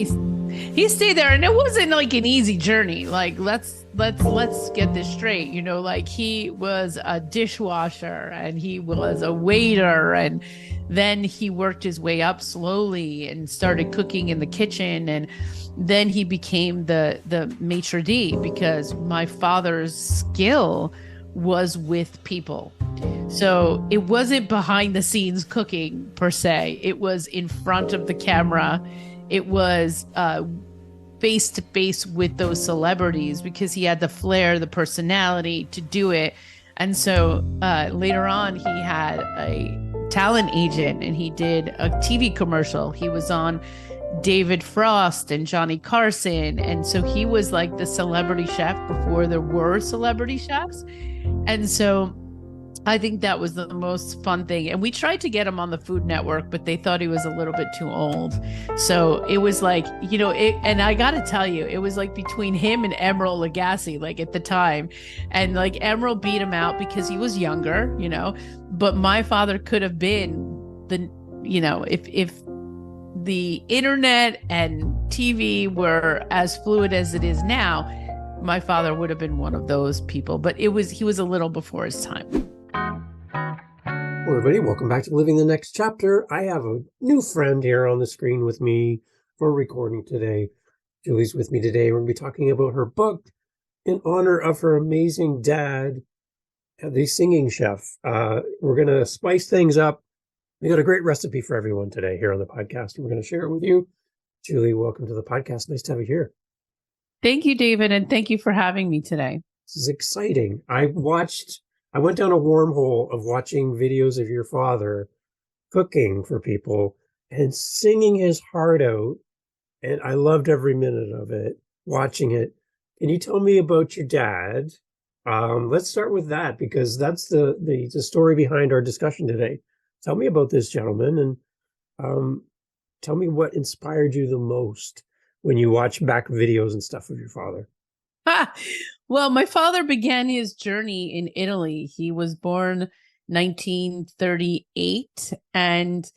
he stayed there, and it wasn't like an easy journey. Like let's get this straight. Like he was a dishwasher and he was a waiter, and then he worked his way up slowly and started cooking in the kitchen, and then he became the maitre d' because my father's skill was with people. So it wasn't behind the scenes cooking per se. It was in front of the camera. It was face to face with those celebrities because he had the flair, the personality to do it. And so later on, he had a talent agent and he did a TV commercial. He was on David Frost and Johnny Carson. And so he was like the celebrity chef before there were celebrity chefs. And so I think that was the most fun thing. And we tried to get him on the Food Network, but they thought he was a little bit too old. So it was like, and I got to tell you, it was like between him and Emeril Lagasse, like at the time. And like Emeril beat him out because he was younger, but my father could have been if the internet and TV were as fluid as it is now, my father would have been one of those people, but he was a little before his time. Hello, everybody. Welcome back to Living the Next Chapter. I have a new friend here on the screen with me for recording today. Julie's with me today. We're going to be talking about her book in honor of her amazing dad, the singing chef. We're going to spice things up. We got a great recipe for everyone today here on the podcast, and we're going to share it with you. Julie, welcome to the podcast. Nice to have you here. Thank you, David, and thank you for having me today. This is exciting. I went down a wormhole of watching videos of your father cooking for people and singing his heart out, and I loved every minute of it, watching it. Can you tell me about your dad? Let's start with that, because that's the story behind our discussion today. Tell me about this gentleman, and tell me what inspired you the most when you watch back videos and stuff of your father. Well, my father began his journey in Italy. He was born 1938, and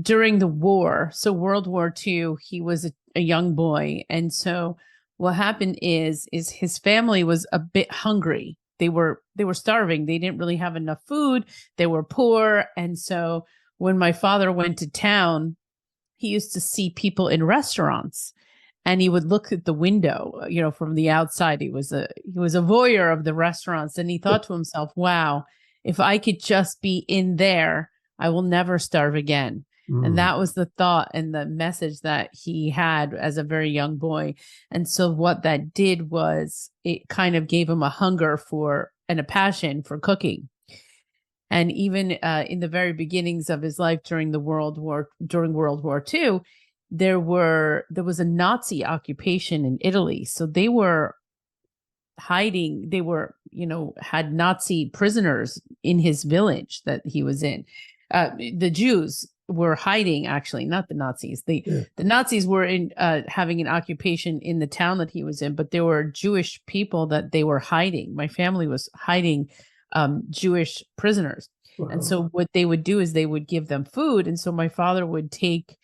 during the war, so World War II, he was a young boy. And so what happened is his family was a bit hungry. They were starving. They didn't really have enough food. They were poor. And so when my father went to town, he used to see people in restaurants. And he would look at the window, from the outside. He was a voyeur of the restaurants. And he thought to himself, wow, if I could just be in there, I will never starve again. And that was the thought and the message that he had as a very young boy. And so what that did was it kind of gave him a hunger for and a passion for cooking. And even in the very beginnings of his life during World War II, there was a Nazi occupation in Italy. So they were hiding. They were, had Nazi prisoners in his village that he was in. The Jews were hiding, actually, not the Nazis. The Nazis were having an occupation in the town that he was in, but there were Jewish people that they were hiding. My family was hiding Jewish prisoners. Wow. And so what they would do is they would give them food. And so my father would take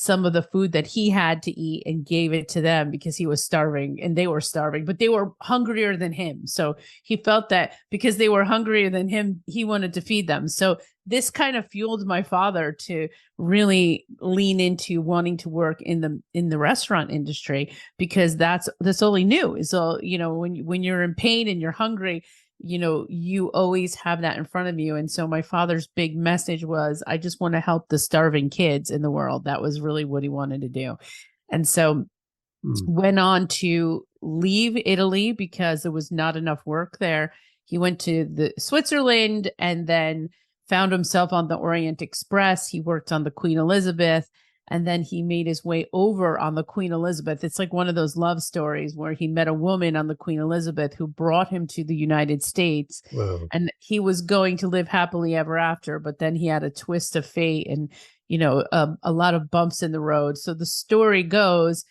some of the food that he had to eat and gave it to them because he was starving and they were starving, but they were hungrier than him. So he felt that because they were hungrier than him, he wanted to feed them. So this kind of fueled my father to really lean into wanting to work in the restaurant industry, because that's all he knew is all, when you're in pain and you're hungry, you always have that in front of you. And so my father's big message was, I just want to help the starving kids in the world. That was really what he wanted to do. And so went on to leave Italy because there was not enough work there. He went to Switzerland and then found himself on the Orient Express. He worked on the Queen Elizabeth. And then he made his way over on the Queen Elizabeth. It's like one of those love stories where he met a woman on the Queen Elizabeth who brought him to the United States. Wow. And he was going to live happily ever after, but then he had a twist of fate and, a lot of bumps in the road. So the story goes,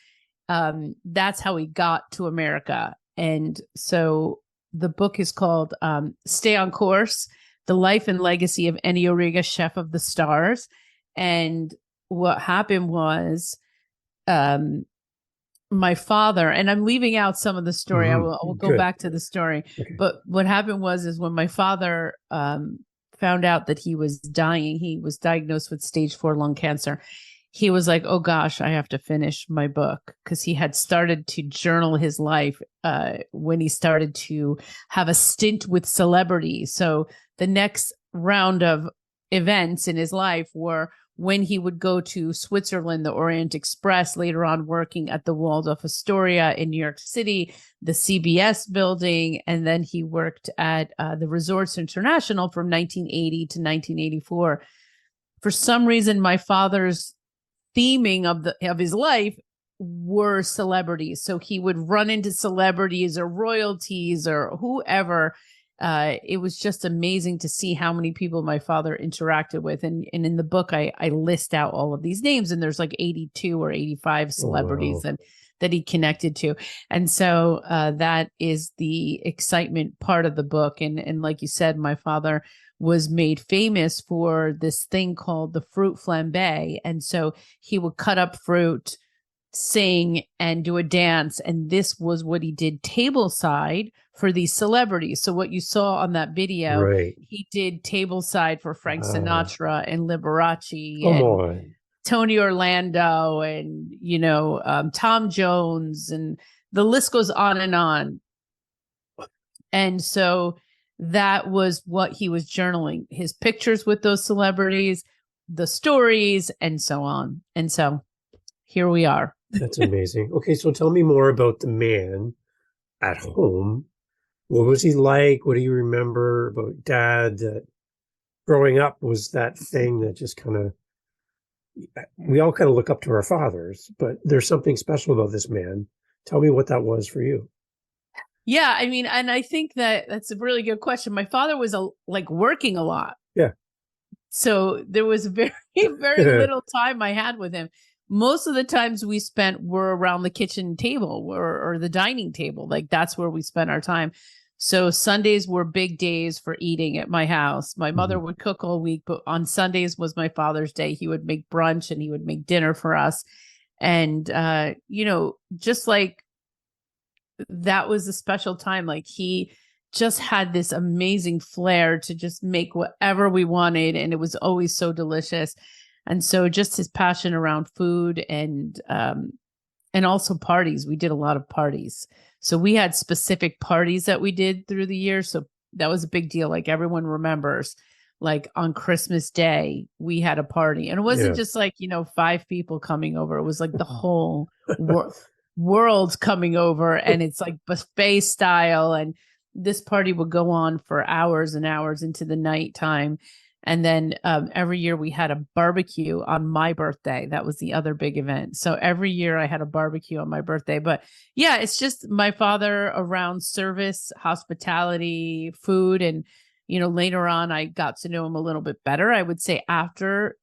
that's how he got to America. And so the book is called Stay on Course, The Life and Legacy of Ennio Riga, Chef of the Stars. And what happened was my father, and I'm leaving out some of the story. I will go Good. back to the story. Okay. But what happened is when my father found out that he was dying, he was diagnosed with stage 4 lung cancer. He was like, "Oh gosh, I have to finish my book," because he had started to journal his life when he started to have a stint with celebrities. So the next round of events in his life were when he would go to Switzerland, the Orient Express, later on working at the Waldorf Astoria in New York City, the CBS building, and then he worked at the Resorts International from 1980 to 1984. For some reason, my father's theming of his life were celebrities. So he would run into celebrities or royalties or whoever. It was just amazing to see how many people my father interacted with. And in the book, I list out all of these names, and there's like 82 or 85 Oh, celebrities wow. that he connected to. And so that is the excitement part of the book. And like you said, my father was made famous for this thing called the fruit flambe. And so he would cut up fruit, sing, and do a dance. And this was what he did tableside for these celebrities. So what you saw on that video, Right. he did tableside for Frank Wow. Sinatra and Liberace Come and on. Tony Orlando and, Tom Jones, and the list goes on and on. And so that was what he was journaling, his pictures with those celebrities, the stories, and so on. And so here we are. That's amazing. Okay, so tell me more about the man at home. What was he like? What do you remember about dad? That growing up was that thing that just kind of, we all kind of look up to our fathers, but there's something special about this man. Tell me what that was for you. Yeah, I mean, and I think that's a really good question. My father was like working a lot. Yeah. So there was very, very little time I had with him. Most of the times we spent were around the kitchen table or the dining table. Like that's where we spent our time. So Sundays were big days for eating at my house. My mother Mhm. would cook all week, but on Sundays was my father's day. He would make brunch and he would make dinner for us. And, just like that was a special time. Like he just had this amazing flair to just make whatever we wanted. And it was always so delicious. And so just his passion around food and also parties. We did a lot of parties. So we had specific parties that we did through the year. So that was a big deal. Like everyone remembers, like on Christmas Day, we had a party. And it wasn't Yeah. just like, 5 people coming over. It was like the whole world coming over, and it's like buffet style. And this party would go on for hours and hours into the nighttime. And then every year we had a barbecue on my birthday. That was the other big event. So every year I had a barbecue on my birthday. But yeah, it's just my father around service, hospitality, food. And, later on, I got to know him a little bit better. I would say after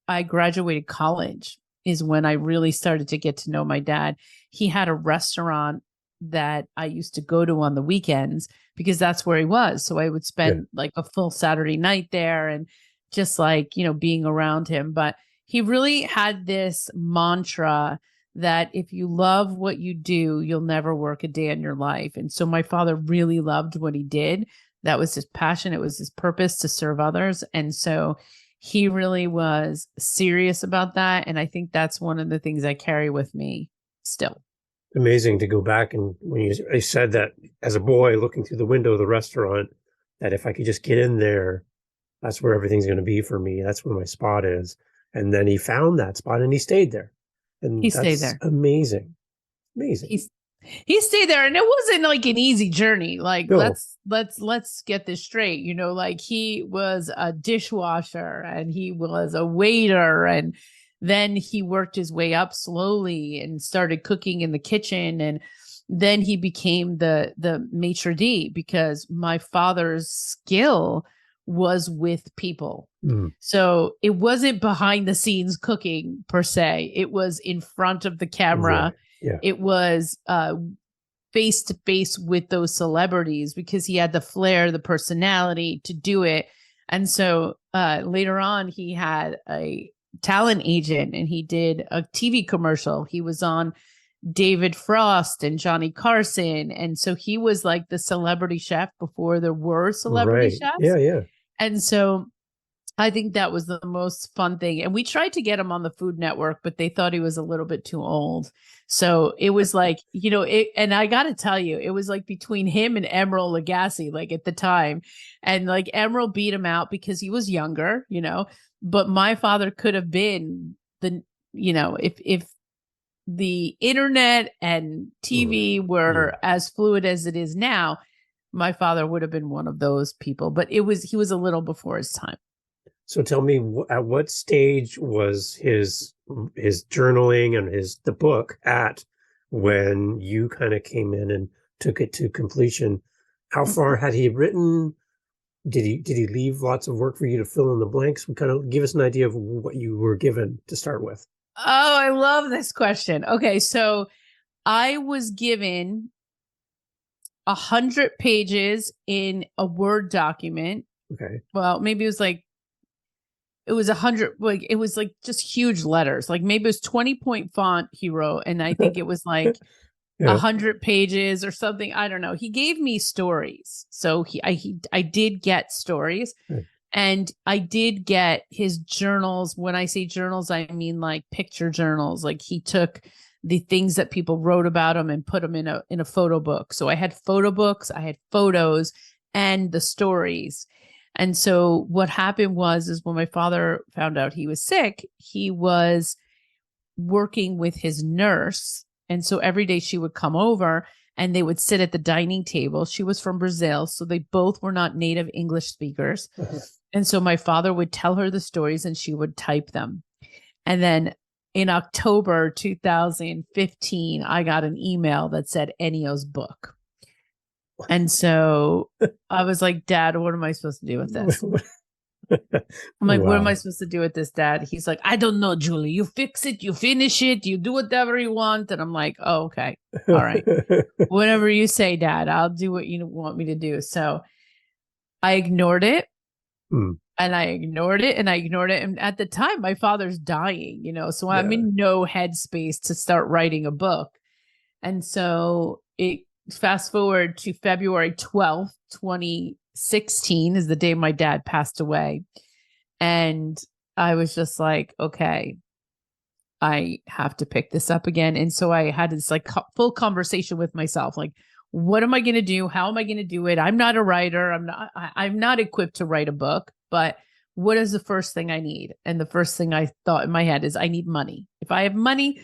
I graduated college is when I really started to get to know my dad. He had a restaurant that I used to go to on the weekends because that's where he was. So I would Yeah. spend like a full Saturday night there and just like, being around him. But he really had this mantra that if you love what you do, you'll never work a day in your life. And so my father really loved what he did. That was his passion. It was his purpose to serve others. And so he really was serious about that. And I think that's one of the things I carry with me still. Amazing to go back, and when I said that as a boy looking through the window of the restaurant, that if I could just get in there, that's where everything's going to be for me. That's where my spot is. And then he found that spot and he stayed there. He And stayed that's there. amazing. Amazing. He's he stayed there, and it wasn't like an easy journey. Like No. let's get this straight. Like he was a dishwasher and he was a waiter, and then he worked his way up slowly and started cooking in the kitchen, and then he became the maitre d' because my father's skill was with people. Mm, So it wasn't behind the scenes cooking per se. It was in front of the camera. right. Yeah. It was face to face with those celebrities because he had the flair, the personality to do it. And so later on, he had a talent agent and he did a TV commercial. He was on David Frost and Johnny Carson. And so he was like the celebrity chef before there were celebrity Right. Yeah, chefs. yeah. And so I think that was the most fun thing. And we tried to get him on the Food Network, but they thought he was a little bit too old. So it was like, and I got to tell you, it was like between him and Emeril Lagasse, like at the time. And like Emeril beat him out because he was younger, but my father could have been if the internet and TV Yeah. were as fluid as it is now, my father would have been one of those people, but he was a little before his time. So tell me, at what stage was his journaling and the book at when you kind of came in and took it to completion? How far had he written? Did he leave lots of work for you to fill in the blanks? Kind of give us an idea of what you were given to start with. Oh, I love this question. Okay, so I was given 100 pages in a Word document. Okay. Well, maybe it was 100, like it was like just huge letters. Like maybe it was 20-point font he wrote, and I think it was like Yeah. 100 pages or something. I don't know. He gave me stories, so I did get stories. Right. And I did get his journals. When I say journals, I mean like picture journals. Like he took the things that people wrote about him and put them in a photo book. So I had photo books, I had photos and the stories. And so what happened is when my father found out he was sick, he was working with his nurse. And so every day she would come over and they would sit at the dining table. She was from Brazil, so they both were not native English speakers. And so my father would tell her the stories and she would type them. And then in October 2015, I got an email that said Ennio's book. And so I was like, Dad, what am I supposed to do with this? I'm like, what am I supposed to do with this, Dad? He's like, I don't know, Julie. You fix it, you finish it, you do whatever you want. And I'm like, oh, okay. All right. Whatever you say, Dad, I'll do what you want me to do. So I ignored it. And I ignored it and I ignored it. And at the time, my father's dying, so I'm in no headspace to start writing a book. And so it fast forward to February 12th, 2016 is the day my dad passed away. And I was just like, okay, I have to pick this up again. And so I had this like full conversation with myself, like, what am I going to do? How am I going to do it? I'm not a writer. I'm not equipped to write a book, but what is the first thing I need? And the first thing I thought in my head is I need money. If I have money,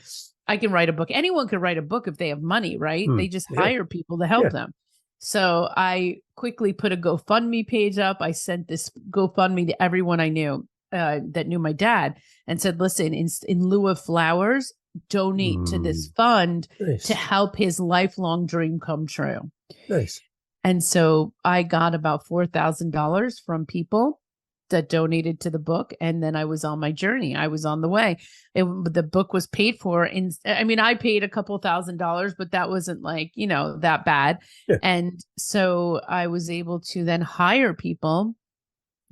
I can write a book. Anyone can write a book if they have money, right? They just hire people to help them. So I quickly put a GoFundMe page up. I sent this GoFundMe to everyone I knew that knew my dad and said, listen, in lieu of flowers, donate to this fund to help his lifelong dream come true. Nice. And so I got about $4,000 from people that donated to the book. And then I was on my journey. I was on the way. The book was paid for. I paid a couple $1,000s, but that wasn't like, that bad. Yeah. And so I was able to then hire people.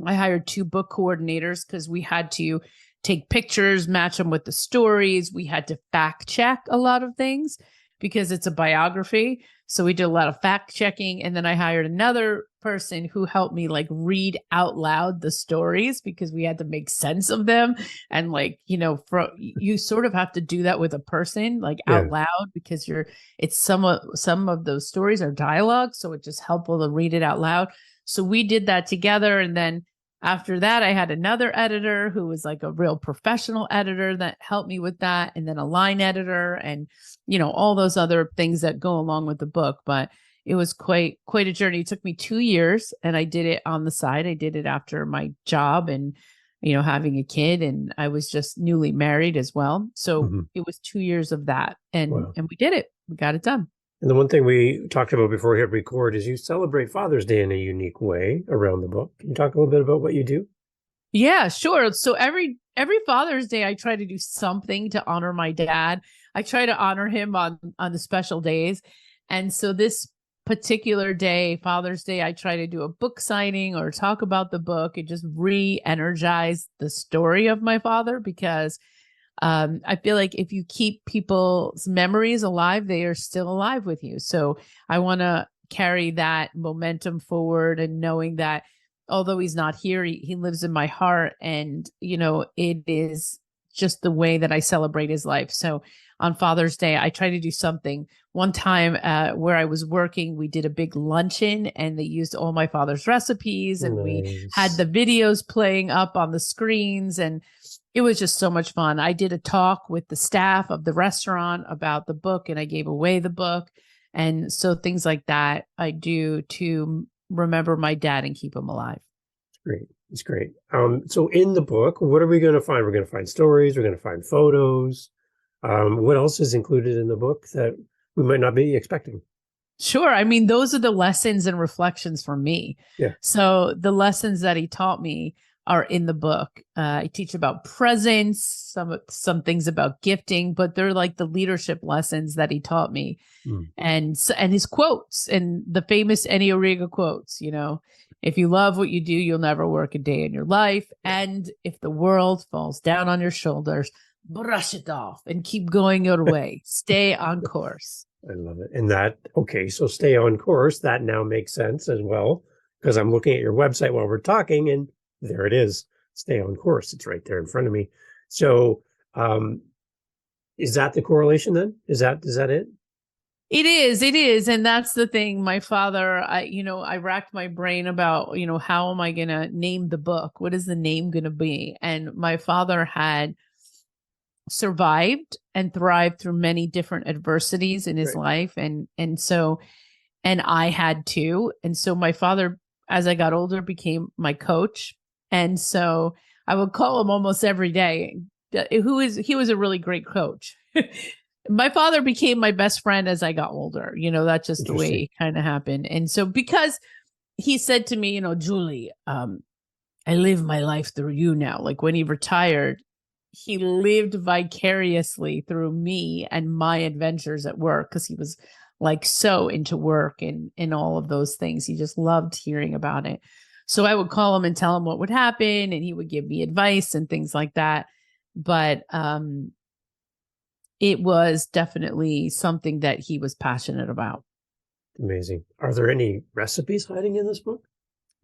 I hired 2 book coordinators because we had to take pictures, match them with the stories. We had to fact check a lot of things because it's a biography. So we did a lot of fact checking. And then I hired another person who helped me like read out loud the stories because we had to make sense of them. And like, you sort of have to do that with a person like out loud because it's some of those stories are dialogue. So it's just helpful to read it out loud. So we did that together. And then after that, I had another editor who was like a real professional editor that helped me with that. And then a line editor and, all those other things that go along with the book. But it was quite a journey. It took me 2 years and I did it on the side. I did it after my job and, having a kid, and I was just newly married as well. So it was 2 years of that and we did it. We got it done. And the one thing we talked about before we hit record is you celebrate Father's Day in a unique way around the book. Can you talk a little bit about what you do? Yeah, sure. So every Father's Day, I try to do something to honor my dad. I try to honor him on the special days. And so this particular day, Father's Day, I try to do a book signing or talk about the book and just re-energize the story of my father because I feel like if you keep people's memories alive, they are still alive with you. So I want to carry that momentum forward, and knowing that although he's not here, he lives in my heart. And, it is just the way that I celebrate his life. So on Father's Day, I try to do something. One time where I was working, we did a big luncheon and they used all my father's recipes, and we had Nice. the videos playing up on the screens, and it was just so much fun. I did a talk with the staff of the restaurant about the book, and I gave away the book. And so things like that I do to remember my dad and keep him alive. Great. It's great. So in the book, what are we going to find? We're going to find stories. We're going to find photos. What else is included in the book that we might not be expecting? Sure. I mean, those are the lessons and reflections for me. Yeah. So the lessons that he taught me are in the book. I teach about presence, some things about gifting, but they're like the leadership lessons that he taught me, Mm. and his quotes, and the famous Ennio Riga quotes. If you love what you do, you'll never work a day in your life, and if the world falls down on your shoulders, brush it off and keep going your way. Stay on course. I love it. And okay, so stay on course. That now makes sense as well, because I'm looking at your website while we're talking, and there it is. Stay on course. It's right there in front of me. So, is that the correlation then? Is that it? It is. And that's the thing. My father, I racked my brain about, how am I going to name the book? What is the name going to be? And my father had survived and thrived through many different adversities in his Right. life. And I had too. And so my father, as I got older, became my coach. And so I would call him almost every day. He was a really great coach. My father became my best friend as I got older. That's just the way Interesting. it kind of happened. And so because he said to me, Julie, I live my life through you now. Like when he retired, he lived vicariously through me and my adventures at work, because he was like so into work and all of those things. He just loved hearing about it. So I would call him and tell him what would happen, and he would give me advice and things like that. But it was definitely something that he was passionate about. Amazing. Are there any recipes hiding in this book?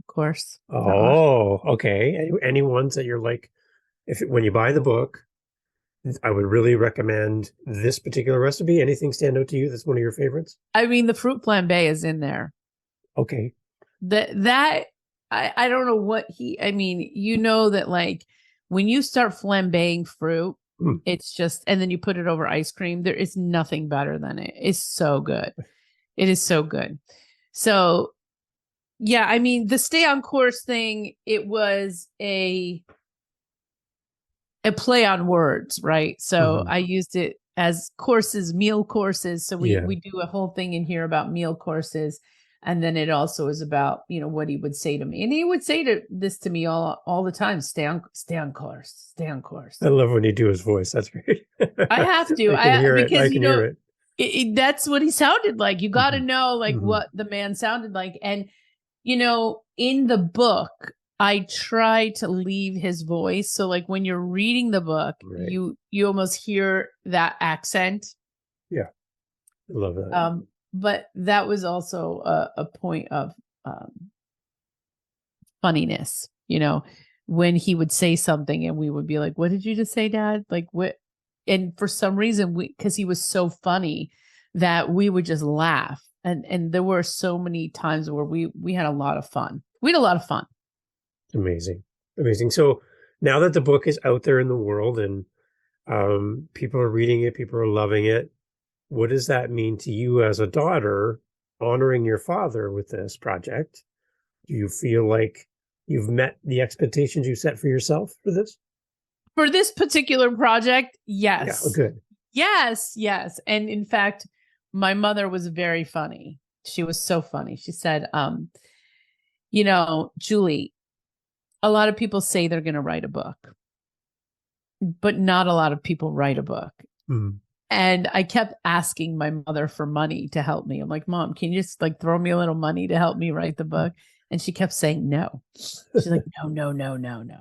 Of course, there are. Oh, okay. Any ones that you're like, when you buy the book, I would really recommend this particular recipe. Anything stand out to you that's one of your favorites? I mean, the fruit flambe is in there. Okay. That I don't know what I mean, that like when you start flambeing fruit, Mm. it's just, and then you put it over ice cream, there is nothing better than it. It's so good. It is so good. So yeah, I mean, the stay on course thing, it was a play on words, right? So Mhm. I used it as courses, meal courses. So we Yeah. we do a whole thing in here about meal courses. And then it also is about, what he would say to me. And he would say this to me all the time: stay on course, stay on I course. love when you do his voice. That's great. I have to. I can hear it. I Because can hear it. that's what he sounded like. You got to Mhm. know like Mhm. what the man sounded like. And in the book, I try to leave his voice. So like when you're reading the book, Right. you almost hear that accent. Yeah. I love that. But that was also a point of um, funniness, when he would say something and we would be like, "What did you just say, Dad?" Like what? And for some reason, because he was so funny, that we would just laugh. And there were so many times where we had a lot of fun. We had a lot of fun. Amazing. Amazing. So now that the book is out there in the world and people are reading it, people are loving it, what does that mean to you as a daughter honoring your father with this project? Do you feel like you've met the expectations you set for yourself for this? For this particular project, Yeah. Oh, yes. good. Yes, yes. And in fact, my mother was very funny. She was so funny. She said, Julie, a lot of people say they're going to write a book, but not a lot of people write a book. Mm. And I kept asking my mother for money to help me. I'm like, Mom, can you just like throw me a little money to help me write the book? And she kept saying no. She's like, no, no, no, no, no.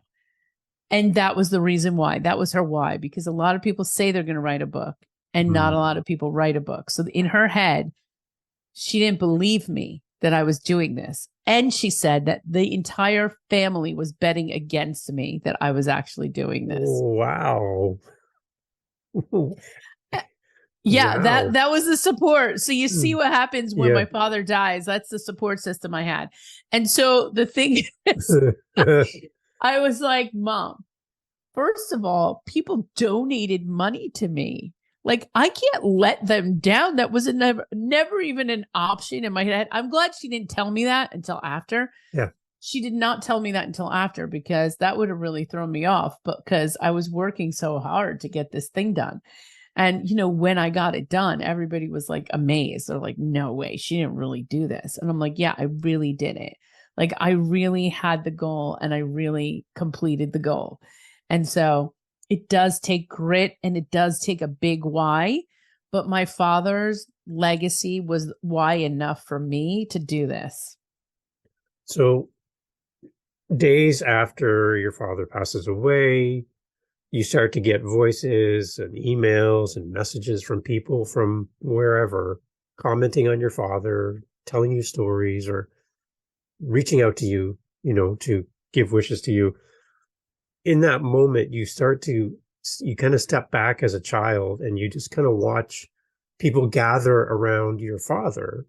And that was the reason why. That was her why, because a lot of people say they're going to write a book and not a Mm. lot of people write a book. So in her head, she didn't believe me that I was doing this. And she said that the entire family was betting against me that I was actually doing this. Wow. Yeah, that Wow. that was the support. So you see Mm. what happens when Yeah. my father dies. That's the support system I had. And so the thing is, I was like, Mom, first of all, people donated money to me. Like, I can't let them down. That was never even an option in my head. I'm glad she didn't tell me that until after. Yeah. She did not tell me that until after, because that would have really thrown me off, but because I was working so hard to get this thing done. And, when I got it done, everybody was like amazed. They're like, no way, she didn't really do this. And I'm like, yeah, I really did it. Like, I really had the goal and I really completed the goal. And so it does take grit and it does take a big why. But my father's legacy was why enough for me to do this. So days after your father passes away, you start to get voices and emails and messages from people from wherever commenting on your father, telling you stories or reaching out to you, to give wishes to you. In that moment, you kind of step back as a child and you just kind of watch people gather around your father,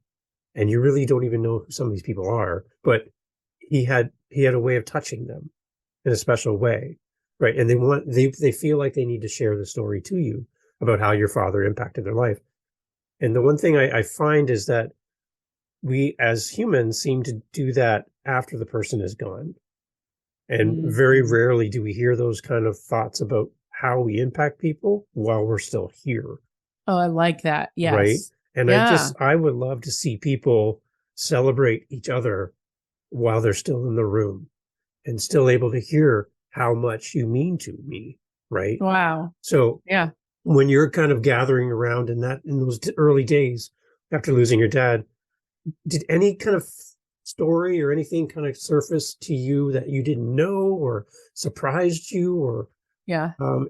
and you really don't even know who some of these people are, but he had a way of touching them in a special way, right? And they feel like they need to share the story to you about how your father impacted their life. And the one thing I find is that we as humans seem to do that after the person is gone. And very Mhm. rarely do we hear those kind of thoughts about how we impact people while we're still here, Oh, I like that. right? Yes. And Yeah. I would love to see people celebrate each other while they're still in the room and still able to hear how much you mean to me, right? Wow. So Yeah. when you're kind of gathering around in those early days after losing your dad, did any kind of story or anything kind of surface to you that you didn't know or surprised you or Yeah. um,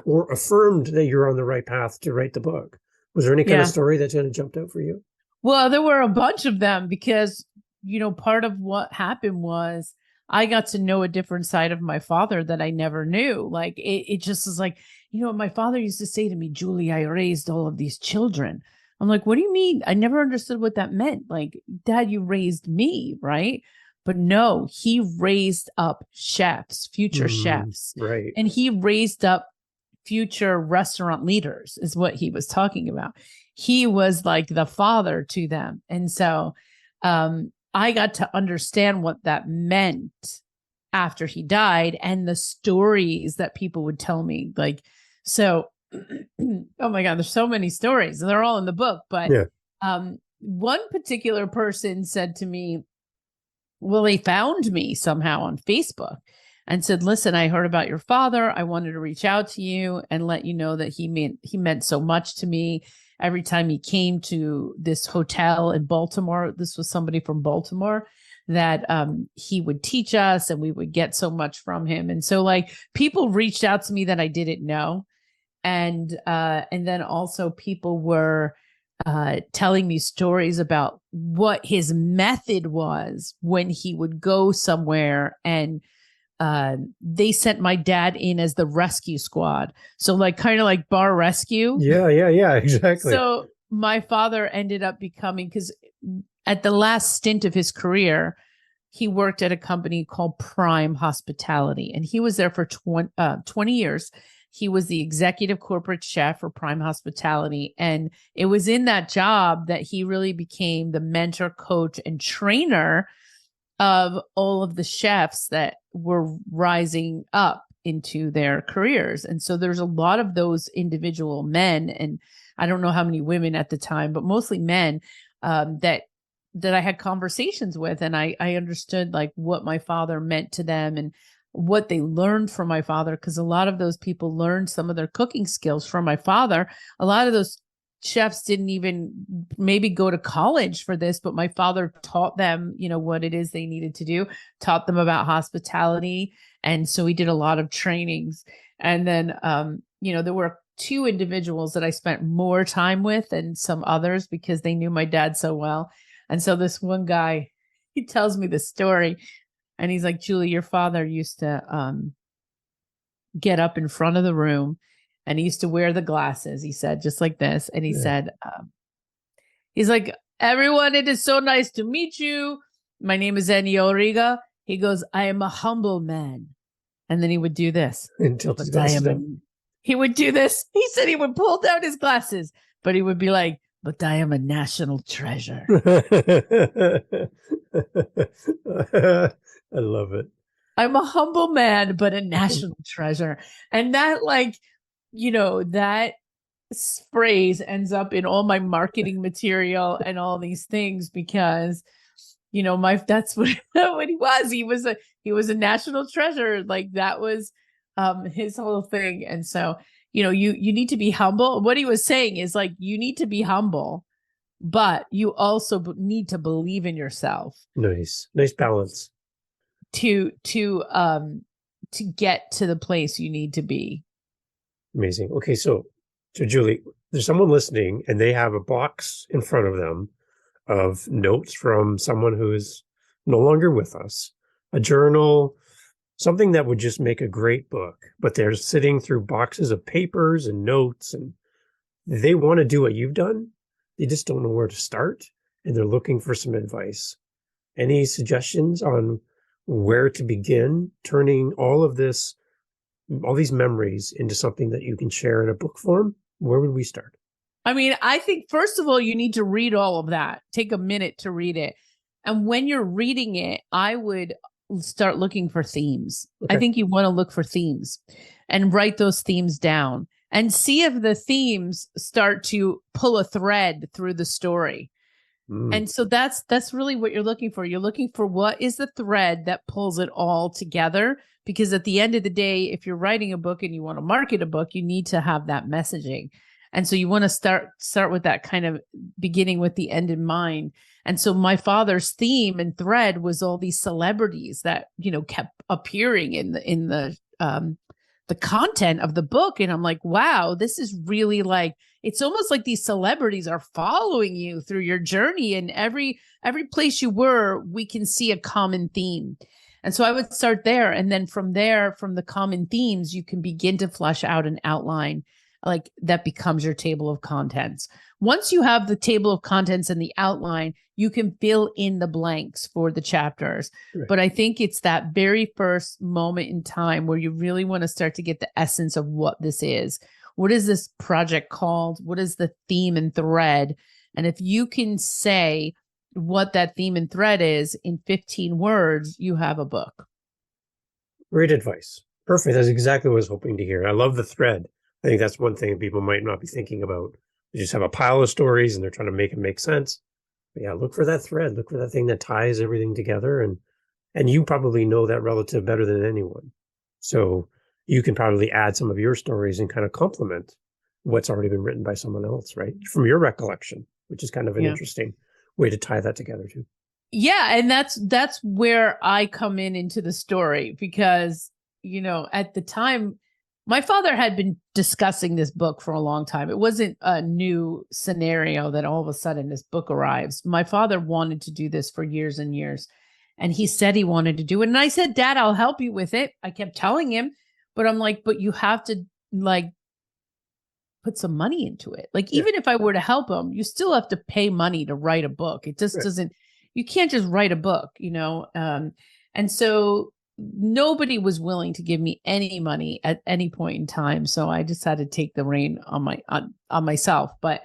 or affirmed that you're on the right path to write the book? Was there any kind of Yeah. story that kind of jumped out for you? Well, there were a bunch of them because, part of what happened was I got to know a different side of my father that I never knew. Like, it just was like, my father used to say to me, Julie, I raised all of these children. I'm like, what do you mean? I never understood what that meant. Like, Dad, you raised me, right? But no, he raised up chefs, future Mm, chefs, right. and he raised up future restaurant leaders, is what he was talking about. He was like the father to them. And so I got to understand what that meant after he died and the stories that people would tell me. Like, so, oh my God, there's so many stories and they're all in the book. But Yeah. one particular person said to me, well, they found me somehow on Facebook and said, "Listen, I heard about your father. I wanted to reach out to you and let you know that he meant so much to me. Every time he came to this hotel in Baltimore, this was somebody from Baltimore, that he would teach us and we would get so much from him." And so, like, people reached out to me that I didn't know, and then also people were telling me stories about what his method was when he would go somewhere, and they sent my dad in as the rescue squad, so like kind of like bar rescue. Yeah, yeah, yeah, exactly. So my father ended up becoming, because at the last stint of his career he worked at a company called Prime Hospitality, and he was there for 20 years. He was the executive corporate chef for Prime Hospitality. And it was in that job that he really became the mentor, coach, and trainer of all of the chefs that were rising up into their careers. And so there's a lot of those individual men, and I don't know how many women at the time, but mostly men, that I had conversations with, and I understood like what my father meant to them and what they learned from my father, because a lot of those people learned some of their cooking skills from my father. A lot of those chefs didn't even maybe go to college for this, but my father taught them, what it is they needed to do, taught them about hospitality. And so he did a lot of trainings. And then, there were two individuals that I spent more time with than some others because they knew my dad so well. And so this one guy, he tells me the story and he's like, Julie, your father used to get up in front of the room and he used to wear the glasses, he said, just like this. And he said, he's like, everyone, it is so nice to meet you. My name is Ennio Riga. He goes, I am a humble man. And then he would do this. And tilt his glasses down. He would do this. He said he would pull down his glasses, but he would be like, but I am a national treasure. I love it. I'm a humble man, but a national treasure. And that, that phrase ends up in all my marketing material and all these things because, that's what he was. He was a national treasure. Like that was his whole thing. And so, you need to be humble. What he was saying is like, you need to be humble, but you also need to believe in yourself. Nice balance to get to the place you need to be. Amazing. Okay. So Julie, there's someone listening and they have a box in front of them of notes from someone who is no longer with us, a journal, something that would just make a great book, but they're sitting through boxes of papers and notes and they want to do what you've done. They just don't know where to start and they're looking for some advice. Any suggestions on where to begin turning all these memories into something that you can share in a book form? Where would we start? I mean, I think first of all, you need to read all of that. Take a minute to read it. And when you're reading it, I would start looking for themes. Okay. I think you want to look for themes and write those themes down and see if the themes start to pull a thread through the story. And so that's really what you're looking for. You're looking for what is the thread that pulls it all together. Because at the end of the day, if you're writing a book and you want to market a book, you need to have that messaging. And so you want to start with that kind of beginning with the end in mind. And so my father's theme and thread was all these celebrities that, kept appearing in the content of the book. And I'm like, wow, this is really like, it's almost like these celebrities are following you through your journey, and every place you were, we can see a common theme. And so I would start there. And then from there, from the common themes, you can begin to flesh out an outline like that becomes your table of contents. Once you have the table of contents and the outline, you can fill in the blanks for the chapters. Right. But I think it's that very first moment in time where you really want to start to get the essence of what this is. What is this project called? What is the theme and thread? And if you can say what that theme and thread is in 15 words, you have a book. Great advice. Perfect. That's exactly what I was hoping to hear. I love the thread. I think that's one thing people might not be thinking about. They just have a pile of stories and they're trying to make it make sense. But yeah, look for that thread. Look for that thing that ties everything together. And you probably know that relative better than anyone. So you can probably add some of your stories and kind of complement what's already been written by someone else, right? From your recollection, which is kind of an interesting way to tie that together too. Yeah. And that's where I come into the story because, at the time, my father had been discussing this book for a long time. It wasn't a new scenario that all of a sudden this book arrives. My father wanted to do this for years and years. And he said he wanted to do it. And I said, Dad, I'll help you with it. I kept telling him, but I'm like, but you have to put some money into it. Like, even if I were to help him, you still have to pay money to write a book. It just doesn't, you can't just write a book, And so nobody was willing to give me any money at any point in time. So I just had to take the rein on myself. But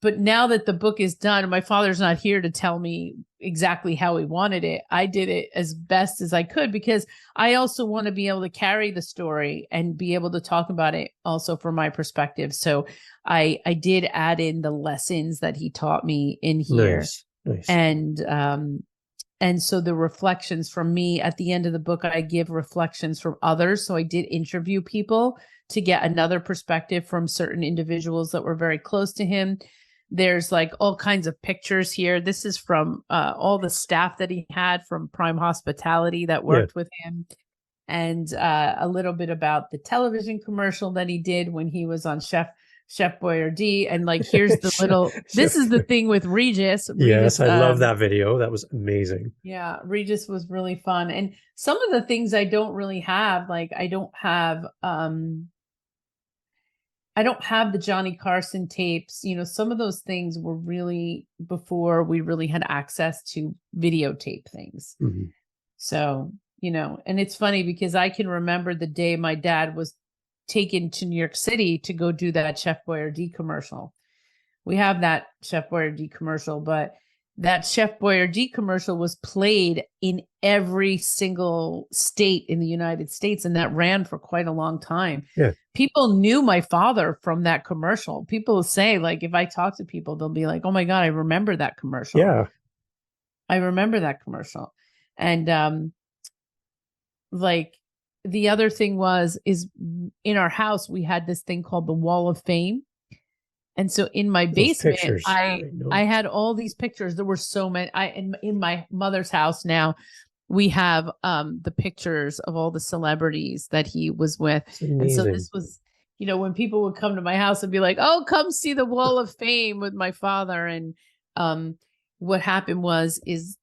now that the book is done, my father's not here to tell me exactly how he wanted it. I did it as best as I could because I also want to be able to carry the story and be able to talk about it also from my perspective. So I did add in the lessons that he taught me in here. Nice. And And so the reflections from me at the end of the book, I give reflections from others. So I did interview people to get another perspective from certain individuals that were very close to him. There's like all kinds of pictures here. This is from all the staff that he had from Prime Hospitality that Yeah. worked with him, and a little bit about the television commercial that he did when he was on Chef Boyardee. And like, here's the little, this is the thing with Regis. Yes, Regis, I love that video. That was amazing. yeah, Regis was really fun. And some of the things I don't really have, like I don't have the Johnny Carson tapes. You know, some of those things were really before we really had access to videotape things. Mhm. So, you know, and it's funny because I can remember the day my dad was taken to New York City to go do that Chef Boyardee commercial. We have that Chef Boyardee commercial, but that Chef Boyardee commercial was played in every single state in the United States, and that ran for quite a long time. Yeah. People knew my father from that commercial. People say, like, if I talk to people, they'll be like, "Oh my God, I remember that commercial. Yeah. I remember that commercial." And like, the other thing is in our house we had this thing called the Wall of Fame. And so in my Those basement, pictures. I had all these pictures. There were so many. In my mother's house now, we have the pictures of all the celebrities that he was with. It's And so amazing. this was, you know, when people would come to my house and be like, "Oh, come see the Wall of Fame with my father." And what happened is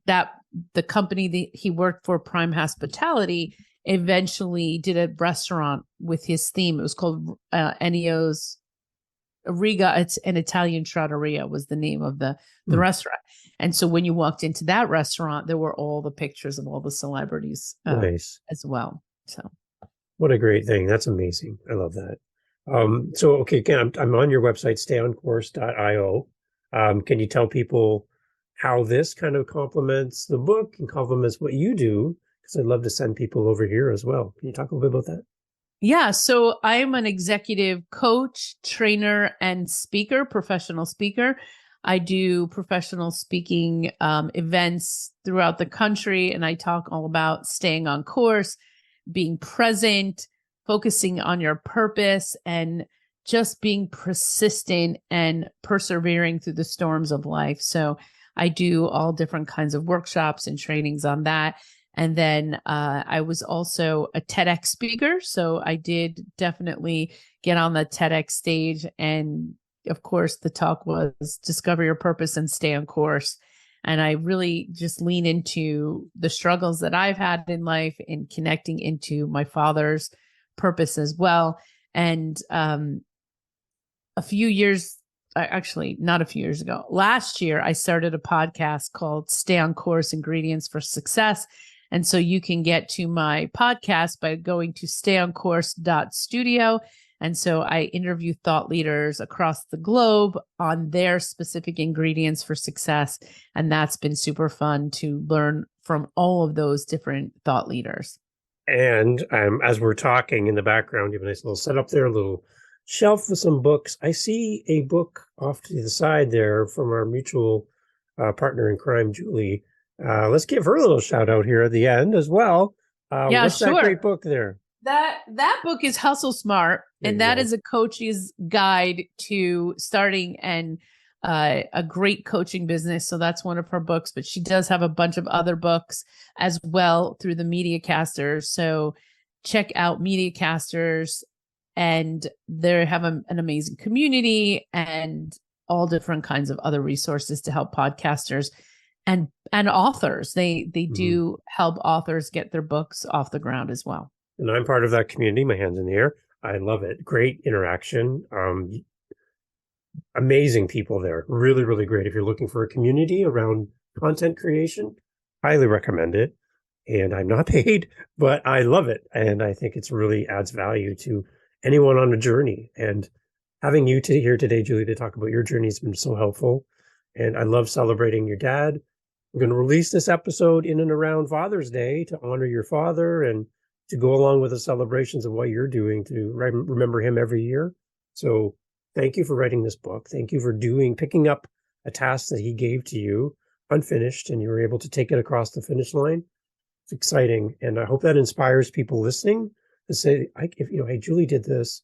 that the company that he worked for, Prime Hospitality, eventually did a restaurant with his theme. It was called Ennio's Riga. It's an Italian trattoria was the name of the restaurant. And so when you walked into that restaurant, there were all the pictures of all the celebrities Nice. as well. So What a great thing. That's amazing. I love that. So, okay, again, I'm on your website, stayoncourse.io. Can you tell people how this kind of complements the book and complements what you do? Because I'd love to send people over here as well. Can you talk a little bit about that? yeah, so I am an executive coach, trainer, and speaker, professional speaker. I do professional speaking events throughout the country, and I talk all about staying on course, being present, focusing on your purpose, and just being persistent and persevering through the storms of life. So I do all different kinds of workshops and trainings on that. And then I was also a TEDx speaker. So I did definitely get on the TEDx stage. And of course, the talk was discover your purpose and stay on course. And I really just lean into the struggles that I've had in life and connecting into my father's purpose as well. And a few years, actually, not a few years ago, last year, I started a podcast called Stay on Course Ingredients for Success. And so you can get to my podcast by going to stayoncourse.studio. And so I interview thought leaders across the globe on their specific ingredients for success. And that's been super fun to learn from all of those different thought leaders. And as we're talking in the background, you have a nice little setup there, a little shelf with some books. I see a book off to the side there from our mutual partner in crime, Julie. Let's give her a little shout out here at the end as well. Yeah, what's sure. that great book there? That book is Hustle Smart, and that is a coach's guide to starting a great coaching business. So that's one of her books, but she does have a bunch of other books as well through the Media Casters. So check out Media Casters, and they have an amazing community and all different kinds of other resources to help podcasters and authors. They do help authors get their books off the ground as well. And I'm part of that community. My hands in the air. I love it. Great interaction. Amazing people there. Really, really great. If you're looking for a community around content creation, highly recommend it. And I'm not paid, but I love it. And I think it's really adds value to anyone on a journey. And having you here today, Julie, to talk about your journey has been so helpful. And I love celebrating your dad. We're going to release this episode in and around Father's Day to honor your father and to go along with the celebrations of what you're doing to remember him every year. So thank you for writing this book. Thank you for picking up a task that he gave to you. unfinished and you were able to take it across the finish line. It's exciting. And I hope that inspires people listening to say, hey, Julie did this,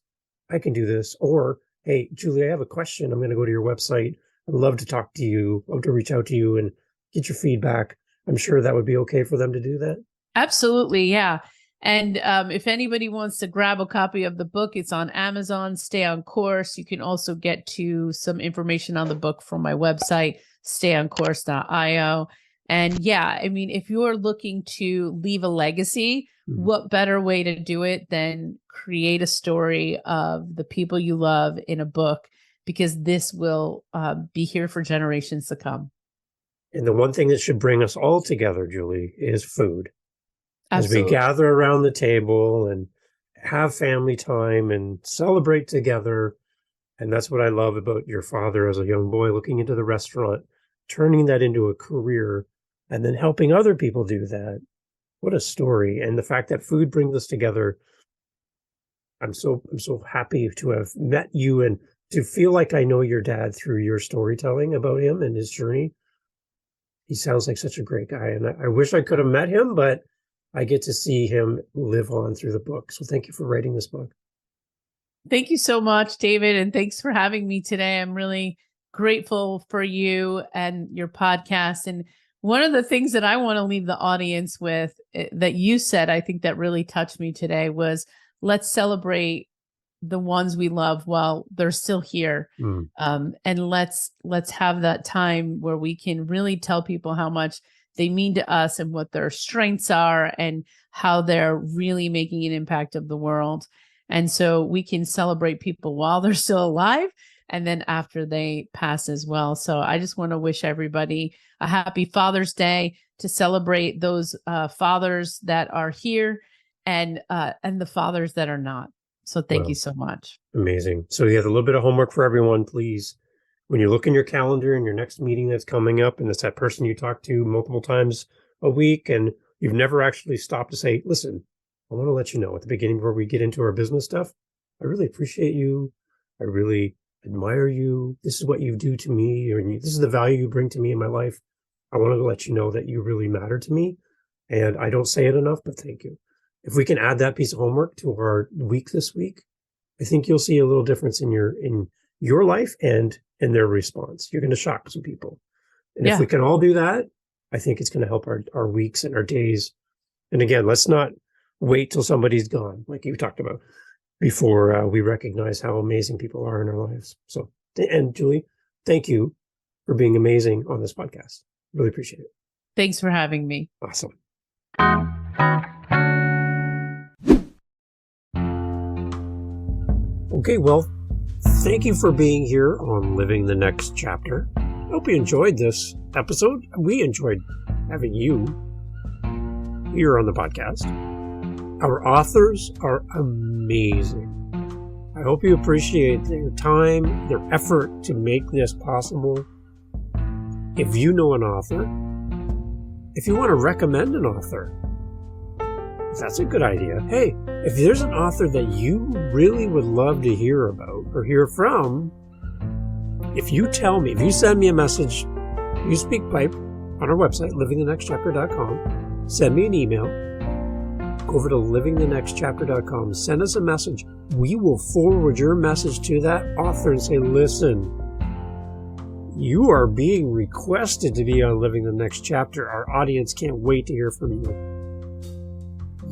I can do this. Or, hey, Julie, I have a question. I'm going to go to your website. I'd love to talk to you, love to reach out to you and get your feedback. I'm sure that would be okay for them to do that. Absolutely. Yeah. And if anybody wants to grab a copy of the book, it's on Amazon, Stay on Course. You can also get to some information on the book from my website, stayoncourse.io. And yeah, I mean, if you're looking to leave a legacy, what better way to do it than create a story of the people you love in a book, because this will be here for generations to come. And the one thing that should bring us all together, Julie, is food. Absolutely. As we gather around the table and have family time and celebrate together. And that's what I love about your father as a young boy, looking into the restaurant, turning that into a career, and then helping other people do that. What a story. And the fact that food brings us together. I'm so happy to have met you and to feel like I know your dad through your storytelling about him and his journey. He sounds like such a great guy. And I wish I could have met him, but I get to see him live on through the book. So thank you for writing this book. Thank you so much, David. And thanks for having me today. I'm really grateful for you and your podcast. And one of the things that I want to leave the audience with that you said, I think that really touched me today was, let's celebrate the ones we love while they're still here. And let's have that time where we can really tell people how much they mean to us and what their strengths are and how they're really making an impact of the world. And so we can celebrate people while they're still alive and then after they pass as well. So I just want to wish everybody a happy Father's Day, to celebrate those fathers that are here and the fathers that are not. So thank you so much. Amazing. So you have a little bit of homework for everyone, please. When you look in your calendar and your next meeting that's coming up, and it's that person you talk to multiple times a week, and you've never actually stopped to say, listen, I want to let you know at the beginning before we get into our business stuff, I really appreciate you. I really admire you. This is what you do to me, or this is the value you bring to me in my life. I want to let you know that you really matter to me. And I don't say it enough, but thank you. If we can add that piece of homework to our week this week, I think you'll see a little difference in your life and in their response. You're going to shock some people. And if we can all do that, I think it's going to help our weeks and our days. And again, let's not wait till somebody's gone, like you talked about, before we recognize how amazing people are in our lives. So, and Julie, thank you for being amazing on this podcast. Really appreciate it. Thanks for having me. Awesome. Okay, well, thank you for being here on Living the Next Chapter. I hope you enjoyed this episode. We enjoyed having you here on the podcast. Our authors are amazing. I hope you appreciate their time, their effort to make this possible. If you know an author, if you want to recommend an author, that's a good idea. Hey, if there's an author that you really would love to hear about or hear from, if you send me a message, you speak pipe on our website, livingthenextchapter.com, send me an email, go over to livingthenextchapter.com, send us a message. We will forward your message to that author and say, listen, you are being requested to be on Living the Next Chapter. Our audience can't wait to hear from you.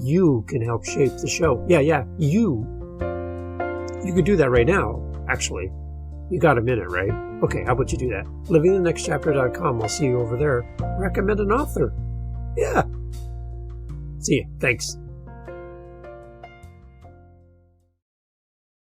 You can help shape the show. Yeah, you. You could do that right now, actually. You got a minute, right? Okay, how about you do that? livingthenextchapter.com. I'll see you over there. Recommend an author. Yeah. See you. Thanks.